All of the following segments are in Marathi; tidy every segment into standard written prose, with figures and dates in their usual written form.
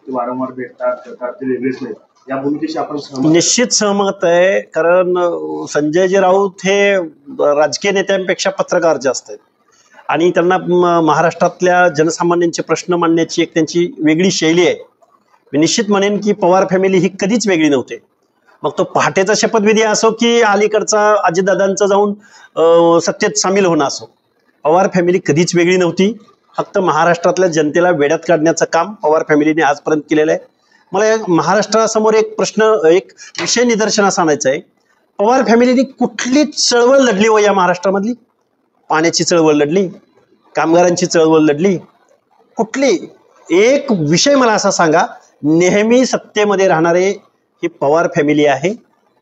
ते वारंवार भेटतात करतात ते वेगळेच नाही, या भूमिकेशी आपण सहमत? निश्चित सहमत आहे, कारण संजयजी राऊत हे राजकीय नेत्यांपेक्षा पत्रकार जास्त आहेत आणि त्यांना महाराष्ट्रातल्या जनसामान्यांचे प्रश्न मांडण्याची एक त्यांची वेगळी शैली आहे. मी निश्चित म्हणेन की पवार फॅमिली ही कधीच वेगळी नव्हती. मग तो पहाटेचा शपथविधी असो की अलीकडचा अजितदादांचा जाऊन सत्तेत सामील होणं असो, पवार फॅमिली कधीच वेगळी नव्हती. फक्त महाराष्ट्रातल्या जनतेला वेड्यात काढण्याचं काम पवार फॅमिलीने आजपर्यंत केलेलं आहे. मला महाराष्ट्रासमोर एक प्रश्न, एक विषय निदर्शनास आणायचा आहे. पवार फॅमिलीने कुठली चळवळ लढली हो या महाराष्ट्रामधली? पाण्याची चळवळ लढली, कामगारांची चळवळ लढली, कुठली एक विषय मला असा सांगा. नेहमी सत्तेमध्ये राहणारे ही पवार फॅमिली आहे.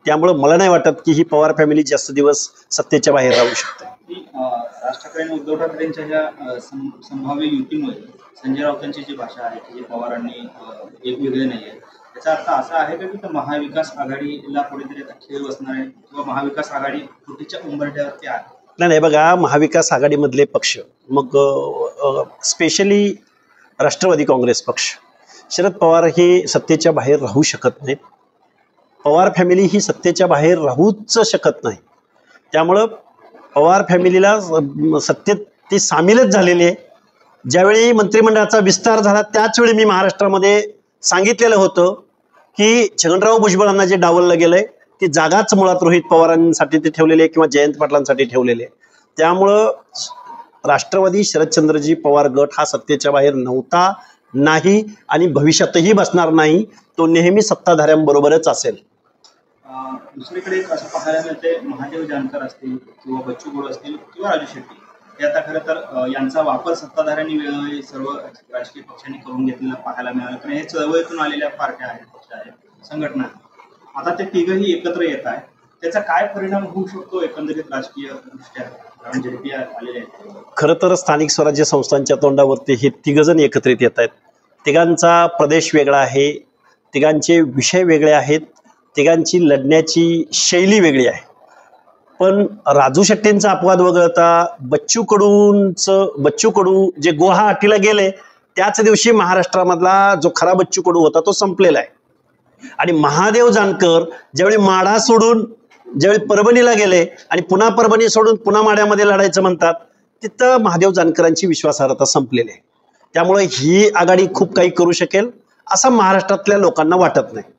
त्यामुळे मला नाही वाटत की ही पवार फॅमिली जास्त दिवस सत्तेच्या बाहेर राहू शकते. राज ठाकरे आणि उद्धव ठाकरेंच्या ज्या संभाव्य युतीमुळे संजय राऊतांची जी भाषा आहे की पवारांनी एक वेगळे नाही आहे, याचा अर्थ असा आहे का की महाविकास आघाडीला कुठेतरी खेळ बसणार आहे किंवा महाविकास आघाडी फुटीच्या उंबरठ्यावरती आहे? नाही बघा, महाविकास आघाडीमधले पक्ष, मग स्पेशली राष्ट्रवादी काँग्रेस पक्ष, शरद पवार हे सत्तेच्या बाहेर राहू शकत नाहीत. पवार फॅमिली ही सत्तेच्या बाहेर राहूच शकत नाही. त्यामुळं पवार फॅमिलीला सत्तेत ती सामीलच झालेली आहे. ज्यावेळी मंत्रिमंडळाचा विस्तार झाला त्याच वेळी मी महाराष्ट्रामध्ये सांगितलेलं होतं की छगनराव भुजबळांना जे डावललं गेलंय ती जागाच मुळात रोहित पवारांसाठी ते ठेवलेली आहे किंवा जयंत पाटलांसाठी ठेवलेली आहे. त्यामुळं राष्ट्रवादी शरदचंद्रजी पवार गट हा सत्तेच्या बाहेर नव्हता, नाही आणि भविष्यातही बसणार नाही. तो नेहमी सत्ताधाऱ्यांबरोबरच असेल. दुसरीकडे असं पाहायला मिळते, महादेव जानकर असतील किंवा बच्चू कडू असतील किंवा राजू शेट्टी, हे आता खरं तर यांचा वापर सत्ताधाऱ्यांनी वेळोवेळी सर्व राजकीय पक्षांनी करून घेतलेला पाहायला मिळाला. कारण हे चळवळीतून आलेल्या पार्ट्या आहेत, पक्ष आहेत, संघटना. आता ते तिघही एकत्र येत आहे, त्याचा काय परिणाम होऊ शकतो एकंदरीत राजकीय दृष्ट्या आलेले आहेत? खरं तर स्थानिक स्वराज्य संस्थांच्या तोंडावरती हे तिघजण एकत्रित येत आहेत. तिघांचा प्रदेश वेगळा आहे, तिघांचे विषय वेगळे आहेत, तिघांची लढण्याची शैली वेगळी आहे. पण राजू शेट्टींचा अपवाद वगळता बच्चू कडू जे गुवाहाटीला गेले त्याच दिवशी महाराष्ट्रामधला जो खरा बच्चू कडू होता तो संपलेला आहे. आणि महादेव जानकर ज्यावेळी माढा सोडून ज्यावेळी परभणीला गेले आणि पुन्हा परभणी सोडून पुन्हा माढ्यामध्ये लढायचं म्हणतात, तिथं महादेव जानकरांची विश्वासार्हता संपलेली आहे. त्यामुळे ही आघाडी खूप काही करू शकेल असं महाराष्ट्रातल्या लोकांना वाटत नाही.